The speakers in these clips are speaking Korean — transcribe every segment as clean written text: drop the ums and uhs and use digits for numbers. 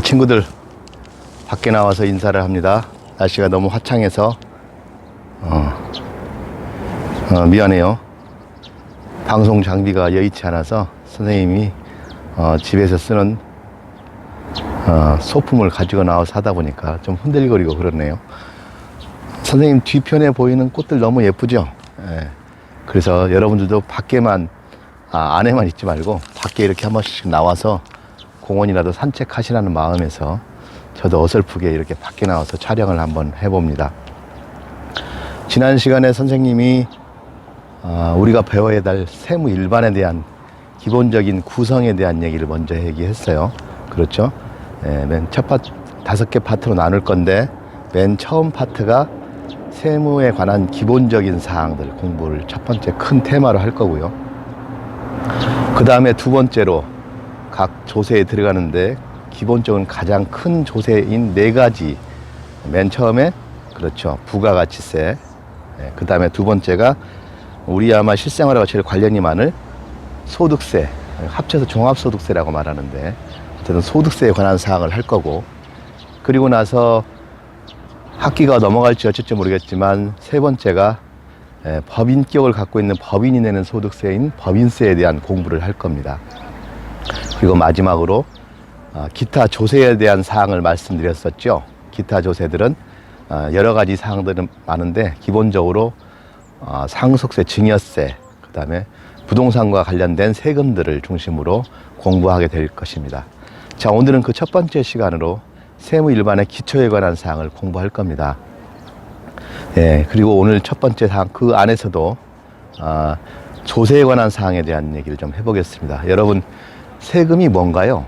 친구들 밖에 나와서 인사를 합니다. 날씨가 너무 화창해서 미안해요. 방송 장비가 여의치 않아서 선생님이 집에서 쓰는 소품을 가지고 나와서 하다 보니까 좀 흔들거리고 그렇네요. 선생님 뒤편에 보이는 꽃들 너무 예쁘죠? 예. 그래서 여러분들도 밖에만 안에만 있지 말고 밖에 이렇게 한 번씩 나와서 공원이라도 산책하시라는 마음에서 저도 어설프게 이렇게 밖에 나와서 촬영을 한번 해봅니다. 지난 시간에 선생님이 우리가 배워야 될 세무 일반에 대한 기본적인 구성에 대한 얘기를 먼저 얘기했어요. 그렇죠? 맨 첫 파트, 5개 파트로 나눌 건데 맨 처음 파트가 세무에 관한 기본적인 사항들 공부를 첫 번째 큰 테마로 할 거고요. 그 다음에 두 번째로 각 조세에 들어가는데 기본적인 가장 큰 조세인 4가지. 맨 처음에 그렇죠, 부가가치세. 그 다음에 두 번째가 우리 아마 실생활과 제일 관련이 많을 소득세, 합쳐서 종합소득세라고 말하는데 어쨌든 소득세에 관한 사항을 할 거고, 그리고 나서 학기가 넘어갈지 어쩔지 모르겠지만 세 번째가 법인격을 갖고 있는 법인이 내는 소득세인 법인세에 대한 공부를 할 겁니다. 그리고 마지막으로 기타 조세에 대한 사항을 말씀드렸었죠. 기타 조세들은 여러 가지 사항들은 많은데 기본적으로 상속세, 증여세, 그 다음에 부동산과 관련된 세금들을 중심으로 공부하게 될 것입니다. 자, 오늘은 그 첫 번째 시간으로 세무 일반의 기초에 관한 사항을 공부할 겁니다. 그리고 오늘 첫 번째 사항, 그 안에서도 조세에 관한 사항에 대한 얘기를 좀 해보겠습니다. 여러분, 세금이 뭔가요?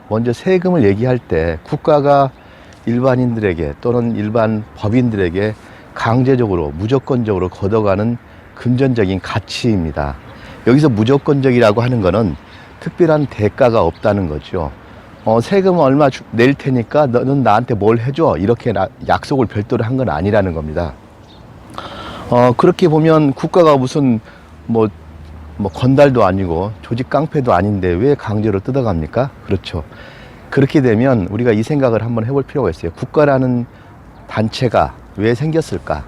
먼저 세금을 얘기할 때 국가가 일반인들에게 또는 일반 법인들에게 강제적으로 무조건적으로 걷어가는 금전적인 가치입니다. 여기서 무조건적이라고 하는 것은 특별한 대가가 없다는 거죠. 세금 얼마 낼 테니까 너는 나한테 뭘 해줘, 이렇게 약속을 별도로 한 건 아니라는 겁니다. 그렇게 보면 국가가 무슨 뭐 건달도 아니고 조직 깡패도 아닌데 왜 강제로 뜯어갑니까? 그렇죠. 그렇게 되면 우리가 이 생각을 한번 해볼 필요가 있어요. 국가라는 단체가 왜 생겼을까?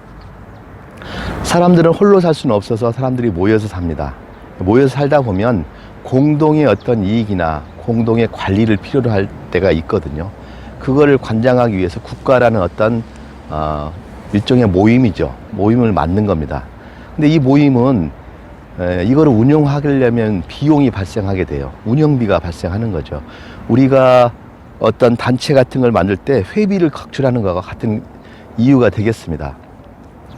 사람들은 홀로 살 수는 없어서 사람들이 모여서 삽니다. 모여서 살다 보면 공동의 어떤 이익이나 공동의 관리를 필요로 할 때가 있거든요. 그거를 관장하기 위해서 국가라는 어떤 일종의 모임이죠. 모임을 만든 겁니다. 근데 이 모임은 이거를 운영하려면 비용이 발생하게 돼요. 운영비가 발생하는 거죠. 우리가 어떤 단체 같은 걸 만들 때 회비를 각출하는 것과 같은 이유가 되겠습니다.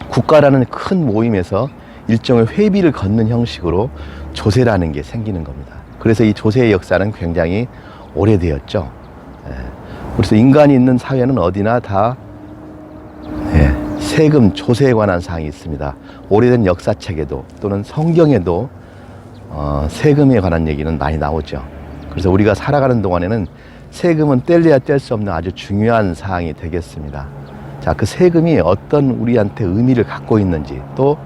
국가라는 큰 모임에서 일종의 회비를 걷는 형식으로 조세라는 게 생기는 겁니다. 그래서 이 조세의 역사는 굉장히 오래되었죠. 그래서 인간이 있는 사회는 어디나 다 세금, 조세에 관한 사항이 있습니다. 오래된 역사책에도 또는 성경에도 세금에 관한 얘기는 많이 나오죠. 그래서 우리가 살아가는 동안에는 세금은 뗄래야 뗄 수 없는 아주 중요한 사항이 되겠습니다. 자, 그 세금이 어떤 우리한테 의미를 갖고 있는지, 또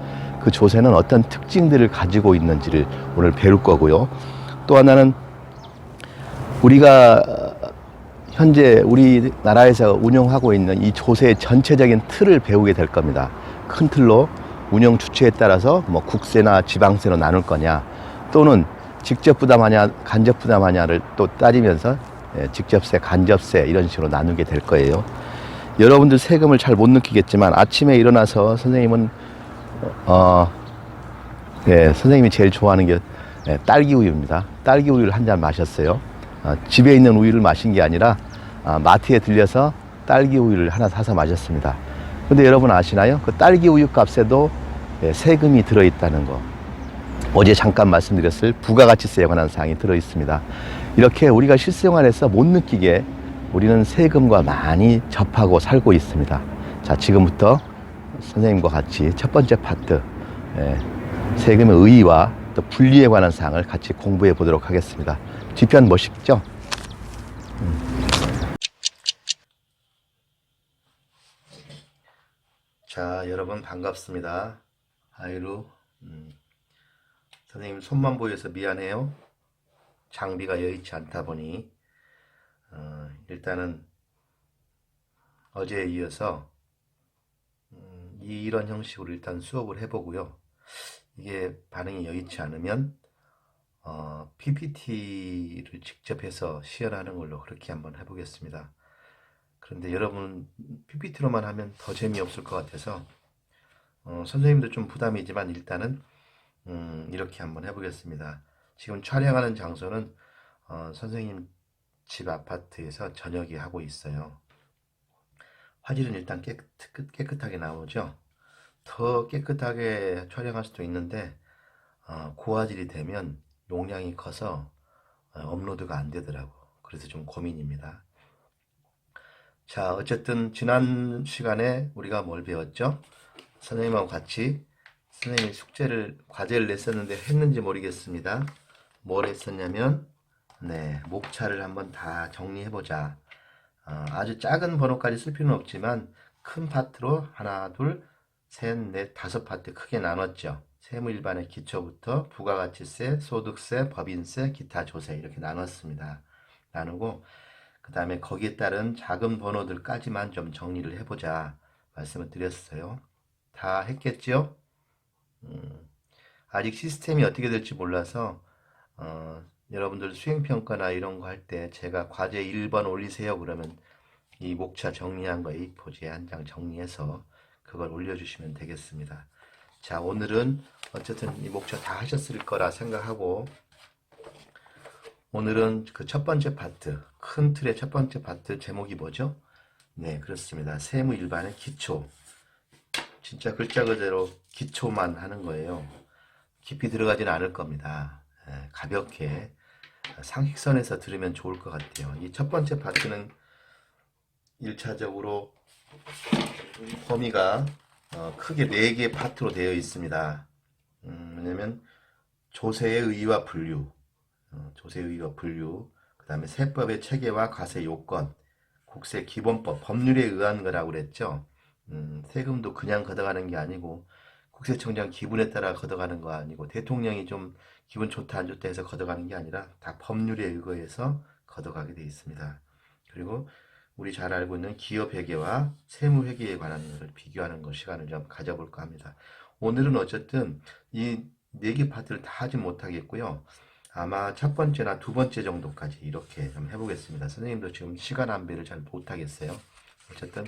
그 조세는 어떤 특징들을 가지고 있는지를 오늘 배울 거고요. 또 하나는 우리가 현재 우리나라에서 운영하고 있는 이 조세의 전체적인 틀을 배우게 될 겁니다. 큰 틀로 운영 주체에 따라서 국세나 지방세로 나눌 거냐, 또는 직접 부담하냐 간접 부담하냐를 또 따지면서 직접세, 간접세 이런 식으로 나누게 될 거예요. 여러분들 세금을 잘 못 느끼겠지만 아침에 일어나서 선생님은 선생님이 제일 좋아하는 게 딸기 우유입니다. 딸기 우유를 한 잔 마셨어요. 집에 있는 우유를 마신 게 아니라 마트에 들려서 딸기 우유를 하나 사서 마셨습니다. 근데 여러분 아시나요? 그 딸기 우유 값에도 세금이 들어있다는 거. 어제 잠깐 말씀드렸을 부가가치세에 관한 사항이 들어있습니다. 이렇게 우리가 실생활에서 못 느끼게 우리는 세금과 많이 접하고 살고 있습니다. 자, 지금부터 선생님과 같이 첫 번째 파트, 세금의 의의와 또 분리에 관한 사항을 같이 공부해 보도록 하겠습니다. 뒤편 멋있죠? 자, 여러분 반갑습니다. 아이루, 선생님 손만 보여서 미안해요. 장비가 여의치 않다 보니 일단은 어제에 이어서 이런 형식으로 일단 수업을 해보고요. 이게 반응이 여의치 않으면 PPT를 직접 해서 시연하는 걸로 그렇게 한번 해보겠습니다. 그런데 여러분 PPT로만 하면 더 재미없을 것 같아서 선생님도 좀 부담이지만 일단은 이렇게 한번 해보겠습니다. 지금 촬영하는 장소는 선생님 집 아파트에서 저녁에 하고 있어요. 화질은 일단 깨끗하게 나오죠. 더 깨끗하게 촬영할 수도 있는데 고화질이 되면 용량이 커서 업로드가 안 되더라고. 그래서 좀 고민입니다. 자, 어쨌든 지난 시간에 우리가 뭘 배웠죠? 선생님하고 같이 선생님이 과제를 냈었는데 했는지 모르겠습니다. 뭘 했었냐면 목차를 한번 다 정리해보자. 아주 작은 번호까지 쓸 필요는 없지만 큰 파트로 하나, 둘, 셋, 넷, 다섯 파트 크게 나눴죠. 세무일반의 기초부터 부가가치세, 소득세, 법인세, 기타 조세 이렇게 나눴습니다. 나누고 그 다음에 거기에 따른 작은 번호들까지만 좀 정리를 해보자 말씀을 드렸어요. 다 했겠죠? 아직 시스템이 어떻게 될지 몰라서 여러분들 수행평가나 이런 거 할 때 제가 과제 1번 올리세요 그러면 이 목차 정리한 거 A4지에 한 장 정리해서 그걸 올려주시면 되겠습니다. 자, 오늘은 어쨌든 이 목차 다 하셨을 거라 생각하고 오늘은 그 첫 번째 파트, 큰 틀의 첫 번째 파트 제목이 뭐죠? 네, 그렇습니다. 세무일반의 기초. 진짜 글자 그대로 기초만 하는 거예요. 깊이 들어가지는 않을 겁니다. 가볍게 상식선에서 들으면 좋을 것 같아요. 이 첫 번째 파트는 1차적으로 범위가 크게 4개 파트로 되어 있습니다. 왜냐면 조세의 의의와 분류, 그 다음에 세법의 체계와 과세 요건, 국세 기본법, 법률에 의한 거라고 그랬죠. 세금도 그냥 걷어가는 게 아니고 국세청장 기분에 따라 걷어가는 거 아니고 대통령이 좀 기분 좋다 안 좋다 해서 걷어가는 게 아니라 다 법률에 의거해서 걷어가게 되어 있습니다. 그리고 우리 잘 알고 있는 기업회계와 세무회계에 관한 것을 비교하는 것 시간을 좀 가져볼까 합니다. 오늘은 어쨌든 이 4개 파트를 다 하지 못하겠고요. 아마 첫 번째나 두 번째 정도까지 이렇게 좀 해보겠습니다. 선생님도 지금 시간 안배를 잘 못하겠어요. 어쨌든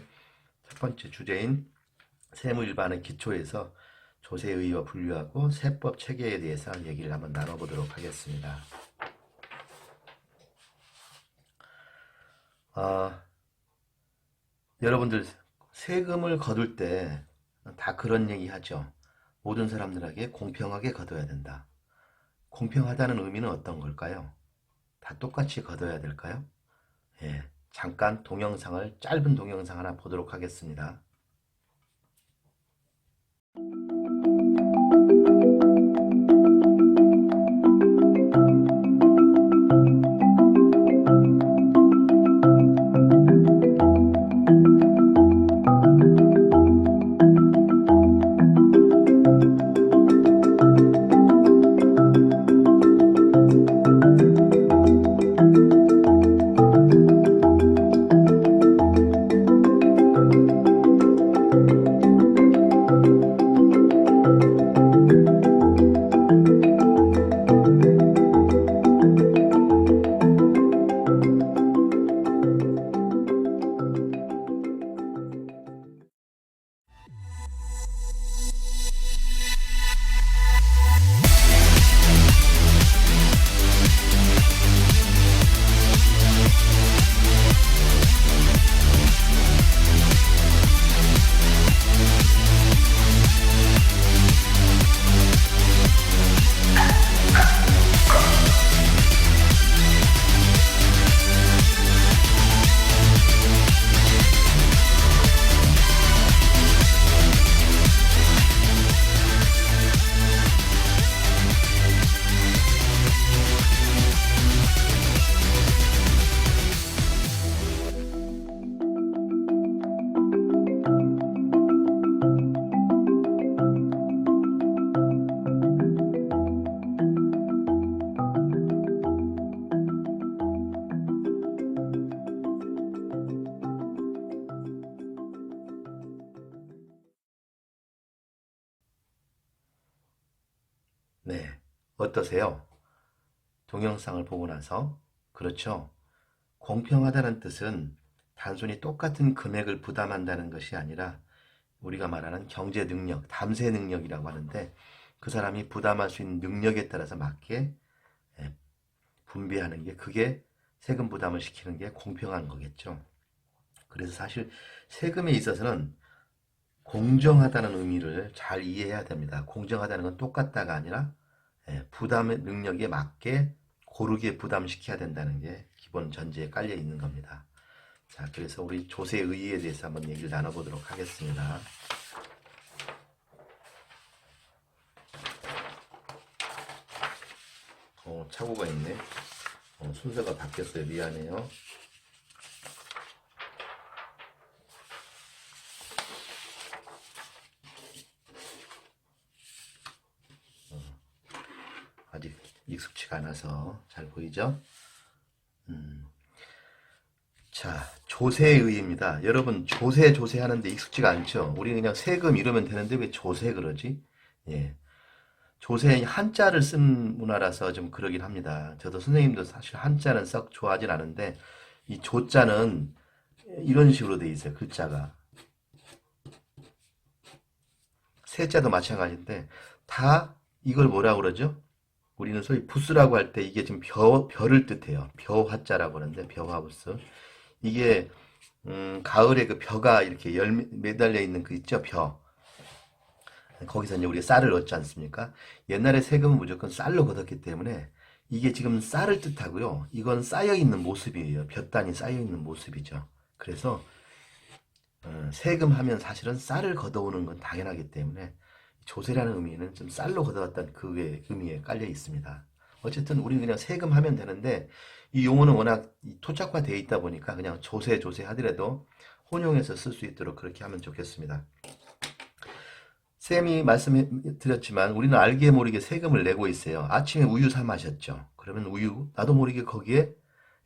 첫 번째 주제인 세무일반의 기초에서 조세의의와 분류하고 세법 체계에 대해서 얘기를 한번 나눠보도록 하겠습니다. 여러분들 세금을 거둘 때 다 그런 얘기 하죠. 모든 사람들에게 공평하게 거둬야 된다. 공평하다는 의미는 어떤 걸까요? 다 똑같이 거둬야 될까요? 예, 잠깐 짧은 동영상 하나 보도록 하겠습니다. 어떠세요? 동영상을 보고 나서. 그렇죠? 공평하다는 뜻은 단순히 똑같은 금액을 부담한다는 것이 아니라 우리가 말하는 경제 능력, 담세 능력이라고 하는데 그 사람이 부담할 수 있는 능력에 따라서 맞게 분배하는 게, 그게 세금 부담을 시키는 게 공평한 거겠죠. 그래서 사실 세금에 있어서는 공정하다는 의미를 잘 이해해야 됩니다. 공정하다는 건 똑같다가 아니라 부담의 능력에 맞게 고르게 부담시켜야 된다는 게 기본 전제에 깔려 있는 겁니다. 자, 그래서 우리 조세의에 대해서 한번 얘기를 나눠보도록 하겠습니다. 착오가 있네. 순서가 바뀌었어요. 미안해요. 아직 익숙치가 않아서. 잘 보이죠? 자, 조세의입니다. 여러분, 조세 하는데 익숙지가 않죠? 우리 그냥 세금 이러면 되는데 왜 조세 그러지? 예. 조세 한자를 쓴 문화라서 좀 그러긴 합니다. 저도 선생님도 사실 한자는 썩 좋아하진 않은데 이 조자는 이런 식으로 돼 있어요. 글자가. 세자도 마찬가지인데 다 이걸 뭐라고 그러죠? 우리는 소위 부스라고 할 때 이게 지금 별을 뜻해요. 벼화자라고 하는데 벼화부스. 이게 가을에 그 벼가 이렇게 매달려 있는 그 있죠? 벼. 거기서 이제 우리가 쌀을 얻지 않습니까? 옛날에 세금은 무조건 쌀로 걷었기 때문에 이게 지금 쌀을 뜻하고요. 이건 쌓여 있는 모습이에요. 볕단이 쌓여 있는 모습이죠. 그래서 세금 하면 사실은 쌀을 걷어오는 건 당연하기 때문에 조세라는 의미는 좀 쌀로 걷어왔다는 그의 의미에 깔려 있습니다. 어쨌든 우리는 그냥 세금 하면 되는데 이 용어는 워낙 토착화되어 있다 보니까 그냥 조세 하더라도 혼용해서 쓸 수 있도록 그렇게 하면 좋겠습니다. 쌤이 말씀드렸지만 우리는 알게 모르게 세금을 내고 있어요. 아침에 우유 사 마셨죠. 그러면 우유, 나도 모르게 거기에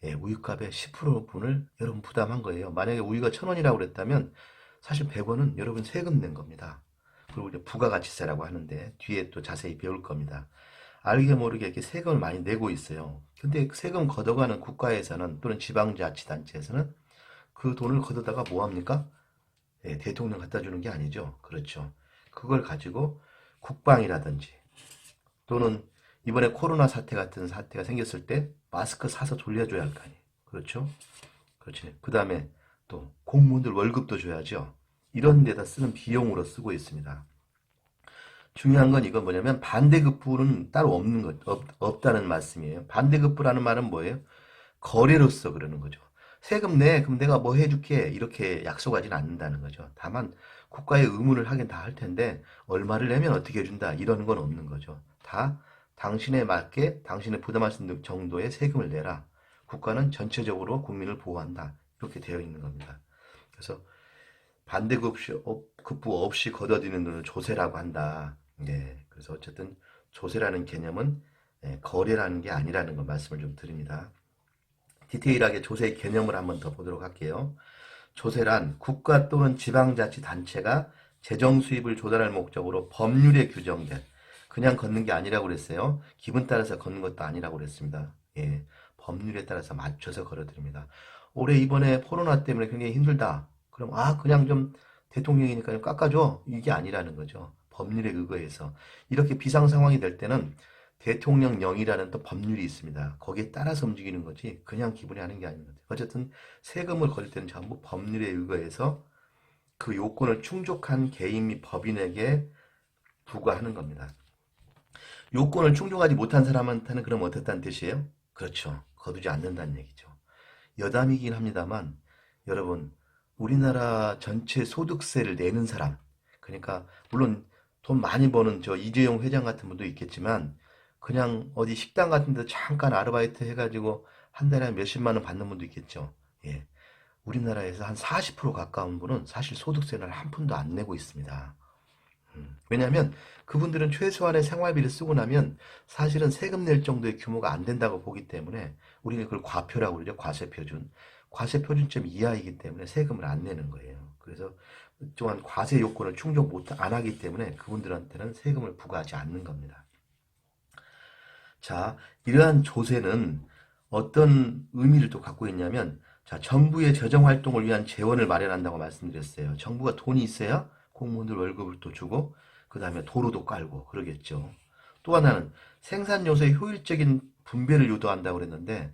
우유값의 10%분을 여러분 부담한 거예요. 만약에 우유가 1,000원이라고 그랬다면 사실 100원은 여러분 세금 낸 겁니다. 그리고 이제 부가가치세라고 하는데 뒤에 또 자세히 배울 겁니다. 알게 모르게 이렇게 세금을 많이 내고 있어요. 근데 세금 걷어가는 국가에서는 또는 지방자치단체에서는 그 돈을 걷어다가 뭐 합니까? 대통령 갖다 주는 게 아니죠. 그렇죠. 그걸 가지고 국방이라든지 또는 이번에 코로나 사태 같은 사태가 생겼을 때 마스크 사서 돌려줘야 할 거 아니에요. 그렇죠? 그렇지. 그 다음에 또 공무원들 월급도 줘야죠. 이런 데다 쓰는 비용으로 쓰고 있습니다. 중요한 건 이건 뭐냐면 반대급부는 따로 없는 것, 없다는 말씀이에요. 반대급부라는 말은 뭐예요? 거래로서 그러는 거죠. 세금 내, 그럼 내가 뭐 해줄게. 이렇게 약속하지는 않는다는 거죠. 다만 국가의 의무를 하긴 다 할 텐데 얼마를 내면 어떻게 해준다. 이러는 건 없는 거죠. 다 당신에 맞게 당신의 부담할 수 있는 정도의 세금을 내라. 국가는 전체적으로 국민을 보호한다. 이렇게 되어 있는 겁니다. 그래서 반대급부 없이 걷어들이는 돈을 조세라고 한다. 그래서 어쨌든 조세라는 개념은 거래라는 게 아니라는 걸 말씀을 좀 드립니다. 디테일하게 조세의 개념을 한번 더 보도록 할게요. 조세란 국가 또는 지방자치단체가 재정 수입을 조달할 목적으로 법률에 규정된, 그냥 걷는 게 아니라고 그랬어요. 기분 따라서 걷는 것도 아니라고 그랬습니다. 법률에 따라서 맞춰서 걸어드립니다. 올해 이번에 코로나 때문에 굉장히 힘들다. 그럼 그냥 좀 대통령이니까 좀 깎아줘. 이게 아니라는 거죠. 법률에 의거해서. 이렇게 비상 상황이 될 때는 대통령령이라는 또 법률이 있습니다. 거기에 따라서 움직이는 거지 그냥 기분이 하는 게 아닙니다. 어쨌든 세금을 거둘 때는 전부 법률에 의거해서 그 요건을 충족한 개인 및 법인에게 부과하는 겁니다. 요건을 충족하지 못한 사람한테는 그럼 어떻다는 뜻이에요? 그렇죠. 거두지 않는다는 얘기죠. 여담이긴 합니다만 여러분, 우리나라 전체 소득세를 내는 사람, 그러니까 물론 돈 많이 버는 저 이재용 회장 같은 분도 있겠지만 그냥 어디 식당 같은 데 잠깐 아르바이트 해가지고 한 달에 몇십만 원 받는 분도 있겠죠. 우리나라에서 한 40% 가까운 분은 사실 소득세를 한 푼도 안 내고 있습니다. 왜냐하면 그분들은 최소한의 생활비를 쓰고 나면 사실은 세금 낼 정도의 규모가 안 된다고 보기 때문에 우리는 그걸 과표라고 그러죠. 과세표준. 과세표준점 이하이기 때문에 세금을 안 내는 거예요. 그래서 또한 과세 요건을 충족 안 하기 때문에 그분들한테는 세금을 부과하지 않는 겁니다. 자, 이러한 조세는 어떤 의미를 또 갖고 있냐면, 자, 정부의 재정 활동을 위한 재원을 마련한다고 말씀드렸어요. 정부가 돈이 있어야 공무원들 월급을 또 주고, 그 다음에 도로도 깔고 그러겠죠. 또 하나는 생산 요소의 효율적인 분배를 유도한다고 그랬는데,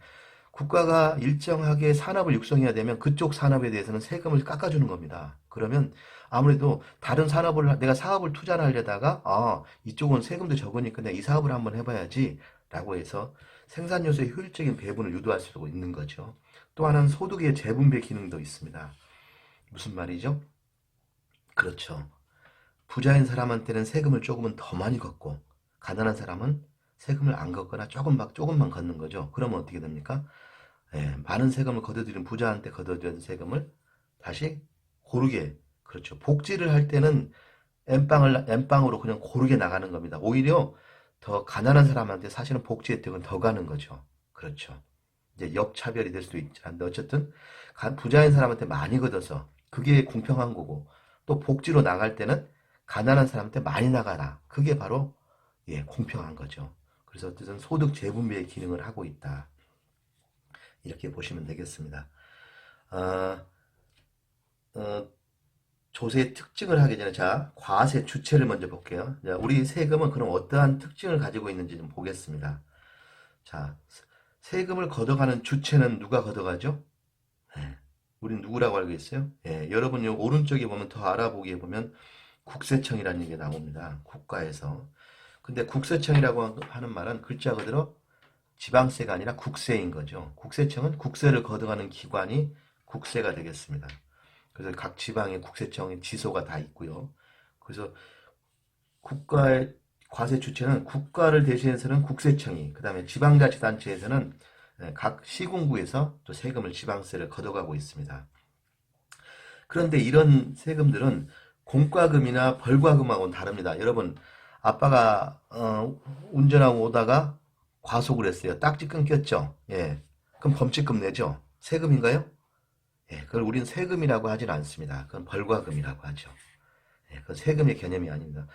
국가가 일정하게 산업을 육성해야 되면 그쪽 산업에 대해서는 세금을 깎아주는 겁니다. 그러면 아무래도 다른 산업을 내가 사업을 투자를 하려다가 이쪽은 세금도 적으니까 내가 이 사업을 한번 해봐야지 라고 해서 생산 요소의 효율적인 배분을 유도할 수 있는 거죠. 또 하나는 소득의 재분배 기능도 있습니다. 무슨 말이죠? 그렇죠. 부자인 사람한테는 세금을 조금은 더 많이 걷고 가난한 사람은 세금을 안 걷거나 조금만 걷는 거죠. 그러면 어떻게 됩니까? 많은 세금을 걷어들인 부자한테 걷어들인 세금을 다시 고르게, 그렇죠. 복지를 할 때는 엠빵으로 그냥 고르게 나가는 겁니다. 오히려 더 가난한 사람한테 사실은 복지 혜택은 더 가는 거죠. 그렇죠. 이제 역차별이 될 수도 있지 않는데 어쨌든 부자인 사람한테 많이 걷어서 그게 공평한 거고, 또 복지로 나갈 때는 가난한 사람한테 많이 나가라. 그게 바로 공평한 거죠. 그래서 어쨌든 소득 재분배의 기능을 하고 있다. 이렇게 보시면 되겠습니다. 어, 어, 조세의 특징을 하기 전에 자, 과세 주체를 먼저 볼게요. 자, 우리 세금은 그럼 어떠한 특징을 가지고 있는지 좀 보겠습니다. 자, 세금을 걷어가는 주체는 누가 걷어가죠? 우린 누구라고 알고 있어요? 여러분 요 오른쪽에 보면 더 알아보기에 보면 국세청이라는 얘기가 나옵니다. 국가에서. 근데 국세청이라고 하는 말은 글자 그대로 지방세가 아니라 국세인 거죠. 국세청은 국세를 걷어가는 기관이 국세가 되겠습니다. 그래서 각 지방의 국세청의 지소가 다 있고요. 그래서 국가의 과세 주체는 국가를 대신해서는 국세청이, 그 다음에 지방자치단체에서는 각 시군구에서 또 세금을 지방세를 걷어가고 있습니다. 그런데 이런 세금들은 공과금이나 벌과금하고는 다릅니다. 여러분, 아빠가 운전하고 오다가 과속을 했어요. 딱지 끊겼죠? 예. 그럼 범칙금 내죠? 세금인가요? 예, 그걸 우리는 세금이라고 하진 않습니다. 그건 벌과금이라고 하죠. 예, 그건 세금의 개념이 아닙니다.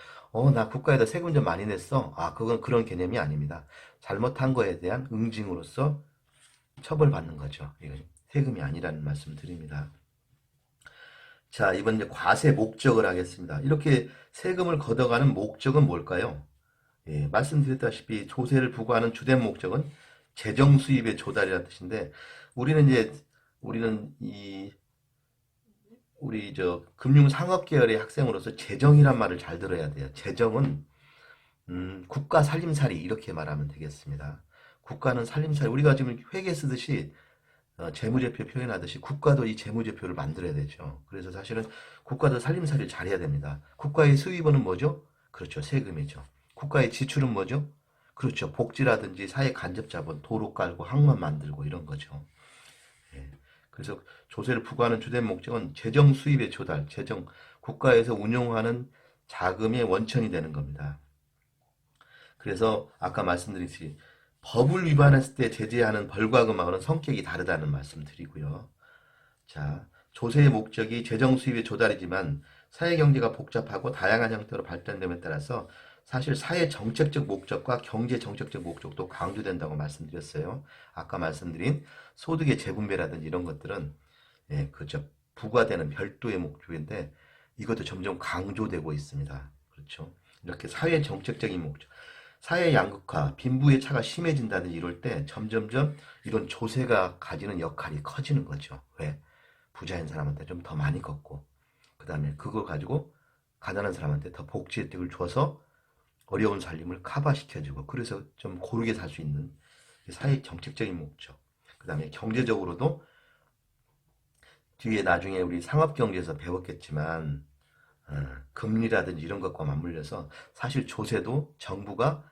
나 국가에다 세금 좀 많이 냈어. 그건 그런 개념이 아닙니다. 잘못한 거에 대한 응징으로서 처벌받는 거죠. 이건 세금이 아니라는 말씀 드립니다. 자, 이번 이제 과세 목적을 하겠습니다. 이렇게 세금을 걷어가는 목적은 뭘까요? 예, 말씀드렸다시피 조세를 부과하는 주된 목적은 재정 수입의 조달이라는 뜻인데, 우리는 우리 금융상업 계열의 학생으로서 재정이란 말을 잘 들어야 돼요. 재정은 국가 살림살이 이렇게 말하면 되겠습니다. 국가는 살림살이, 우리가 지금 회계 쓰듯이 재무제표 표현하듯이 국가도 이 재무제표를 만들어야 되죠. 그래서 사실은 국가도 살림살이를 잘해야 됩니다. 국가의 수입은 뭐죠? 그렇죠. 세금이죠. 국가의 지출은 뭐죠? 그렇죠. 복지라든지 사회 간접자본, 도로 깔고 항만 만들고 이런 거죠. 예. 그래서 조세를 부과하는 주된 목적은 재정 수입의 조달, 국가에서 운용하는 자금의 원천이 되는 겁니다. 그래서 아까 말씀드렸듯이 법을 위반했을 때 제재하는 벌과금하고는 성격이 다르다는 말씀 드리고요. 자, 조세의 목적이 재정 수입의 조달이지만 사회 경제가 복잡하고 다양한 형태로 발전됨에 따라서 사실 사회 정책적 목적과 경제 정책적 목적도 강조된다고 말씀드렸어요. 아까 말씀드린 소득의 재분배라든지 이런 것들은 그죠, 부과되는 별도의 목적인데 이것도 점점 강조되고 있습니다. 그렇죠. 이렇게 사회 정책적인 목적, 사회 양극화, 빈부의 차가 심해진다든지 이럴 때 점점점 이런 조세가 가지는 역할이 커지는 거죠. 왜? 부자인 사람한테 좀 더 많이 걷고, 그 다음에 그걸 가지고 가난한 사람한테 더 복지 혜택을 줘서 어려운 살림을 커버시켜주고, 그래서 좀 고르게 살 수 있는 사회 정책적인 목적. 그 다음에 경제적으로도 뒤에 나중에 우리 상업경제에서 배웠겠지만 금리라든지 이런 것과 맞물려서 사실 조세도 정부가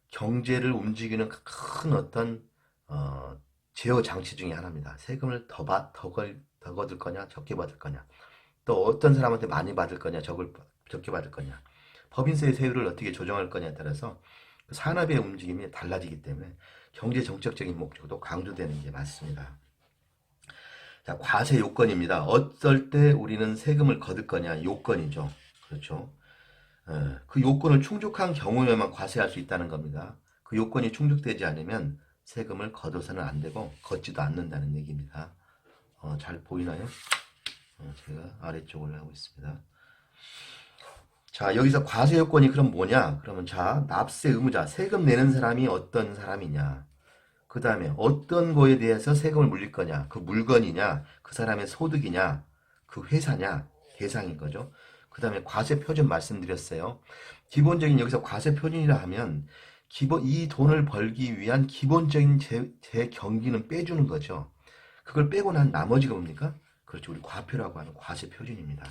경제를 움직이는 큰 어떤 제어 장치 중에 하나입니다. 세금을 더 거둘 거냐, 적게 받을 거냐, 또 어떤 사람한테 많이 받을 거냐, 적게 받을 거냐, 법인세 세율을 어떻게 조정할 거냐에 따라서 그 산업의 움직임이 달라지기 때문에 경제 정책적인 목적도 강조되는 게 맞습니다. 자, 과세 요건입니다. 어떨 때 우리는 세금을 거둘 거냐, 요건이죠. 그렇죠. 그 요건을 충족한 경우에만 과세할 수 있다는 겁니다. 그 요건이 충족되지 않으면 세금을 걷어서는 안 되고 걷지도 않는다는 얘기입니다. 잘 보이나요? 제가 아래쪽을 하고 있습니다. 자, 여기서 과세 요건이 그럼 뭐냐? 그러면 자, 납세 의무자, 세금 내는 사람이 어떤 사람이냐? 그 다음에 어떤 거에 대해서 세금을 물릴 거냐? 그 물건이냐? 그 사람의 소득이냐? 그 회사냐? 대상인 거죠. 그 다음에 과세 표준 말씀드렸어요. 기본적인 여기서 과세 표준이라 하면 이 돈을 벌기 위한 기본적인 제 경기는 빼주는 거죠. 그걸 빼고 난 나머지가 뭡니까? 그렇죠. 우리 과표라고 하는 과세 표준입니다.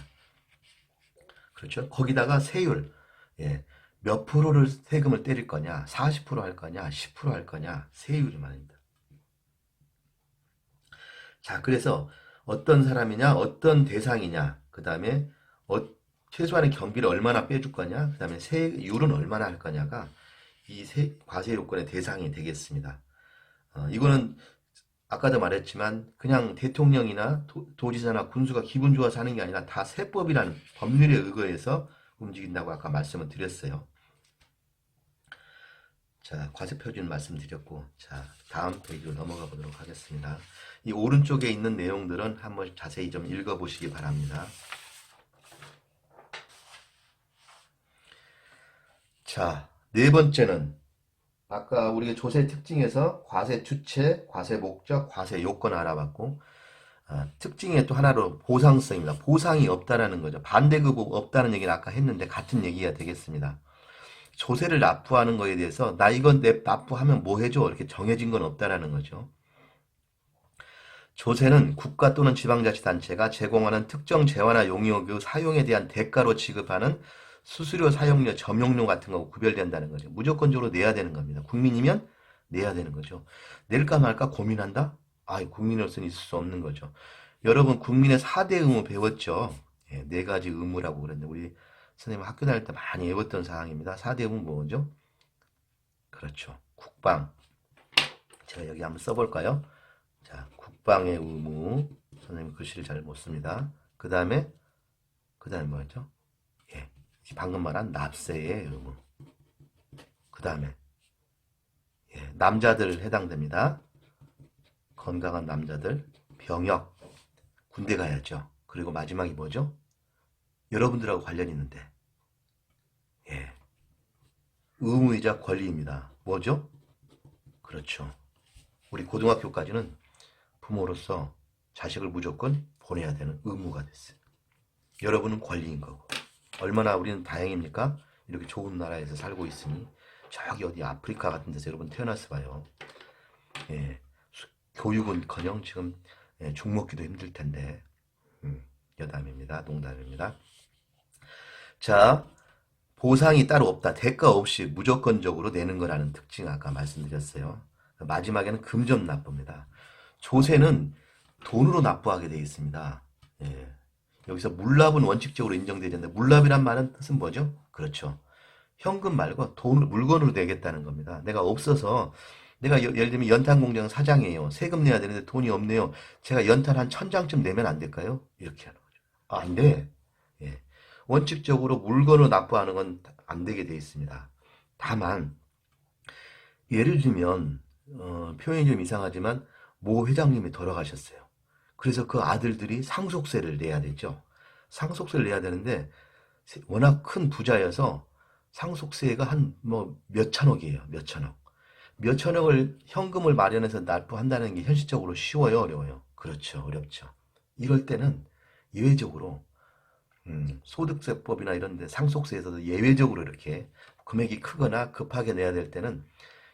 그렇죠. 거기다가 세율, 예, 몇 프로를 세금을 때릴 거냐, 40%할 거냐, 10%할 거냐, 세율이 말입니다. 자, 그래서 어떤 사람이냐, 어떤 대상이냐, 그 다음에 최소한의 경비를 얼마나 빼줄 거냐, 그 다음에 세율은 얼마나 할 거냐가 이 과세 요건의 대상이 되겠습니다. 이거는 아까도 말했지만 그냥 대통령이나 도지사나 군수가 기분 좋아서 하는 게 아니라 다 세법이라는 법률에 의거해서 움직인다고 아까 말씀을 드렸어요. 자, 과세 표준 말씀드렸고, 자, 다음 페이지로 넘어가 보도록 하겠습니다. 이 오른쪽에 있는 내용들은 한번 자세히 좀 읽어보시기 바랍니다. 자, 네 번째는 아까 우리가 조세 특징에서 과세 주체, 과세 목적, 과세 요건 알아봤고, 특징의 또 하나로 보상성입니다. 보상이 없다라는 거죠. 반대급 없다는 얘기는 아까 했는데 같은 얘기가 되겠습니다. 조세를 납부하는 거에 대해서 나 이건 납부하면 뭐 해줘? 이렇게 정해진 건 없다라는 거죠. 조세는 국가 또는 지방자치단체가 제공하는 특정 재화나 용역의 사용에 대한 대가로 지급하는 수수료, 사용료, 점용료 같은 거 구별된다는 거죠. 무조건적으로 내야 되는 겁니다. 국민이면 내야 되는 거죠. 낼까 말까 고민한다? 국민으로서는 있을 수 없는 거죠. 여러분 국민의 4대 의무 배웠죠? 예, 4가지 의무라고 그랬는데 우리 선생님 학교 다닐 때 많이 외웠던 사항입니다. 4대 의무 뭐죠? 그렇죠. 국방. 제가 여기 한번 써볼까요? 자, 국방의 의무. 선생님 글씨를 잘 못 씁니다. 그 다음에 뭐였죠? 예, 방금 말한 납세의 의무. 그 다음에 남자들 해당됩니다. 건강한 남자들, 병역, 군대 가야죠. 그리고 마지막이 뭐죠? 여러분들하고 관련 있는데 의무이자 권리입니다. 뭐죠? 그렇죠. 우리 고등학교까지는 부모로서 자식을 무조건 보내야 되는 의무가 됐어요. 여러분은 권리인 거고. 얼마나 우리는 다행입니까? 이렇게 좋은 나라에서 살고 있으니 저기 어디 아프리카 같은 데서 여러분 태어났어 봐요. 교육은커녕 지금 죽 먹기도 힘들 텐데 여담입니다. 농담입니다. 자, 보상이 따로 없다. 대가 없이 무조건적으로 내는 거라는 특징 아까 말씀드렸어요. 마지막에는 금전 납부입니다. 조세는 돈으로 납부하게 되어 있습니다. 여기서 물납은 원칙적으로 인정되지 않는데 물납이란 말은 뜻은 뭐죠? 그렇죠. 현금 말고 돈을 물건으로 내겠다는 겁니다. 내가 없어서 내가 예를 들면 연탄공장 사장이에요. 세금 내야 되는데 돈이 없네요. 제가 연탄 한 1000장쯤 내면 안 될까요? 이렇게 하는 거죠. 안 돼. 원칙적으로 물건으로 납부하는 건 안 되게 돼 있습니다. 다만 예를 들면 표현이 좀 이상하지만 모 회장님이 돌아가셨어요. 그래서 그 아들들이 상속세를 내야 되죠. 상속세를 내야 되는데 워낙 큰 부자여서 상속세가 한 몇천억이에요. 몇천억. 몇천억을 현금을 마련해서 납부한다는 게 현실적으로 쉬워요, 어려워요? 그렇죠, 어렵죠. 이럴 때는 예외적으로 소득세법이나 이런 데 상속세에서도 예외적으로 이렇게 금액이 크거나 급하게 내야 될 때는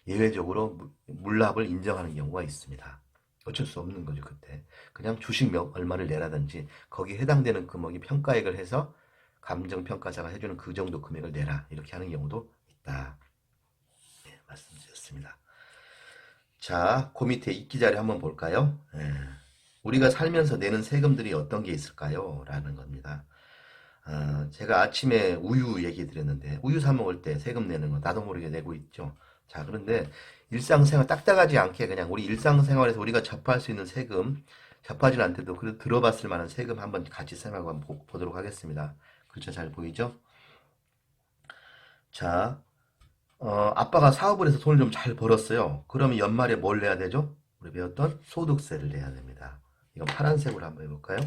예외적으로 물납을 인정하는 경우가 있습니다. 어쩔 수 없는 거죠, 그때. 그냥 주식 얼마를 내라든지 거기에 해당되는 금액이 평가액을 해서 감정평가사가 해주는 그 정도 금액을 내라. 이렇게 하는 경우도 있다. 말씀드렸습니다. 자, 그 밑에 이기자리 한번 볼까요? 우리가 살면서 내는 세금들이 어떤 게 있을까요? 라는 겁니다. 제가 아침에 우유 얘기 드렸는데 우유 사 먹을 때 세금 내는 거 나도 모르게 내고 있죠. 자, 그런데 일상생활 딱딱하지 않게 그냥 우리 일상생활에서 우리가 접할 수 있는 세금, 접하진 않더라도 그래도 들어봤을 만한 세금 한번 같이 생각해 보도록 하겠습니다. 그렇죠? 잘 보이죠? 자, 아빠가 사업을 해서 돈을 좀 잘 벌었어요. 그러면 연말에 뭘 내야 되죠? 우리 배웠던 소득세를 내야 됩니다. 이건 파란색으로 한번 해볼까요?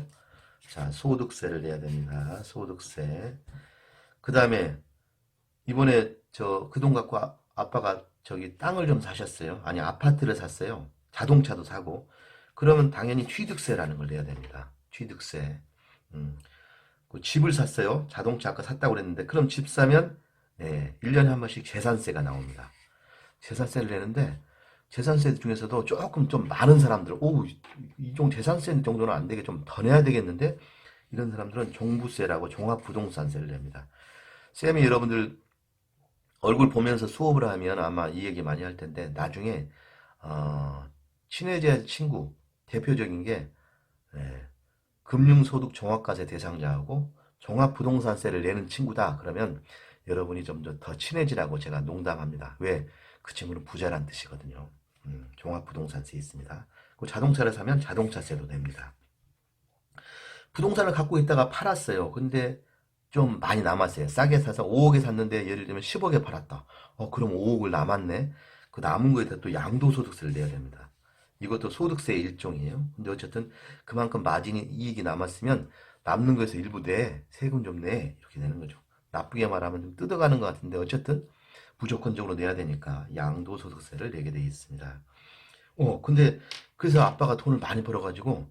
자, 소득세를 내야 됩니다. 소득세. 그 다음에 이번에 그 돈 갖고 아빠가 저기 땅을 좀 사셨어요. 아니, 아파트를 샀어요. 자동차도 사고. 그러면 당연히 취득세라는 걸 내야 됩니다. 취득세. 그 집을 샀어요. 자동차 아까 샀다고 그랬는데, 그럼 집 사면, 1년에 한 번씩 재산세가 나옵니다. 재산세를 내는데, 재산세 중에서도 조금 좀 많은 사람들, 이 정도 재산세 정도는 안 되게 좀 더 내야 되겠는데, 이런 사람들은 종부세라고 종합부동산세를 냅니다. 쌤이 여러분들 얼굴 보면서 수업을 하면 아마 이 얘기 많이 할 텐데, 나중에, 친해져야 친구, 대표적인 게, 금융소득 종합과세 대상자하고 종합부동산세를 내는 친구다. 그러면 여러분이 좀 더 친해지라고 제가 농담합니다. 왜? 그 친구는 부자란 뜻이거든요. 종합부동산세 있습니다. 그 자동차를 사면 자동차세도 냅니다. 부동산을 갖고 있다가 팔았어요. 근데 좀 많이 남았어요. 싸게 사서 5억에 샀는데 예를 들면 10억에 팔았다. 그럼 5억을 남았네. 그 남은 거에다 또 양도소득세를 내야 됩니다. 이것도 소득세의 일종이에요. 근데 어쨌든 그만큼 마진이 이익이 남았으면 남는 거에서 일부 내, 세금 좀 내, 이렇게 되는 거죠. 나쁘게 말하면 좀 뜯어가는 것 같은데 어쨌든 무조건적으로 내야 되니까 양도소득세를 내게 돼 있습니다. 근데 그래서 아빠가 돈을 많이 벌어가지고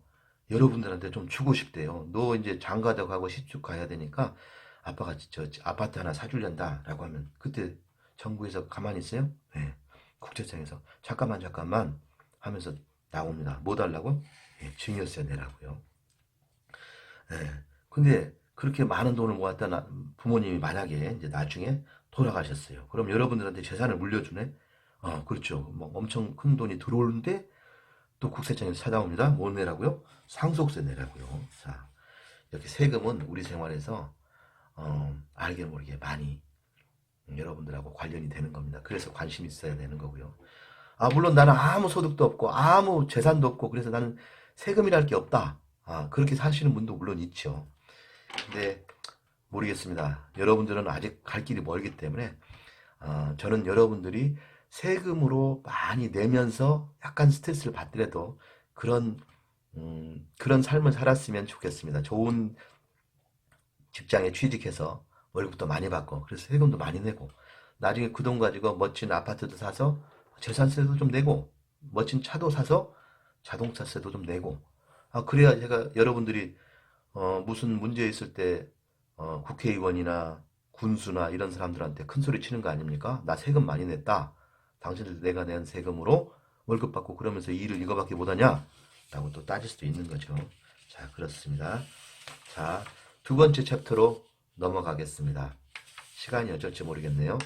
여러분들한테 좀 주고 싶대요. 너 이제 장가도 가고 시집 가야 되니까 아빠가 저 아파트 하나 사주련다 라고 하면 그때 정부에서 가만히 있어요? 네. 국세청에서 잠깐만 하면서 나옵니다. 뭐 달라고? 증여세 내라고요. 근데 그렇게 많은 돈을 모았다 부모님이 만약에 이제 나중에 돌아가셨어요. 그럼 여러분들한테 재산을 물려주네? 그렇죠. 뭐 엄청 큰 돈이 들어오는데 또 국세청에서 찾아옵니다. 뭐 내라고요? 상속세 내라고요. 자, 이렇게 세금은 우리 생활에서 알게 모르게 많이 여러분들하고 관련이 되는 겁니다. 그래서 관심 있어야 되는 거고요. 물론 나는 아무 소득도 없고 아무 재산도 없고 그래서 나는 세금이랄 게 없다. 그렇게 사시는 분도 물론 있죠. 근데 모르겠습니다. 여러분들은 아직 갈 길이 멀기 때문에 저는 여러분들이 세금으로 많이 내면서 약간 스트레스를 받더라도 그런 삶을 살았으면 좋겠습니다. 좋은 직장에 취직해서 월급도 많이 받고 그래서 세금도 많이 내고 나중에 그 돈 가지고 멋진 아파트도 사서 재산세도 좀 내고 멋진 차도 사서 자동차세도 좀 내고 그래야 제가 여러분들이 무슨 문제 있을 때 국회의원이나 군수나 이런 사람들한테 큰 소리 치는 거 아닙니까? 나 세금 많이 냈다. 당신들 내가 낸 세금으로 월급 받고 그러면서 일을 이거밖에 못하냐? 라고 또 따질 수도 있는 거죠. 자, 그렇습니다. 자, 두 번째 챕터로 넘어가겠습니다. 시간이 어쩔지 모르겠네요.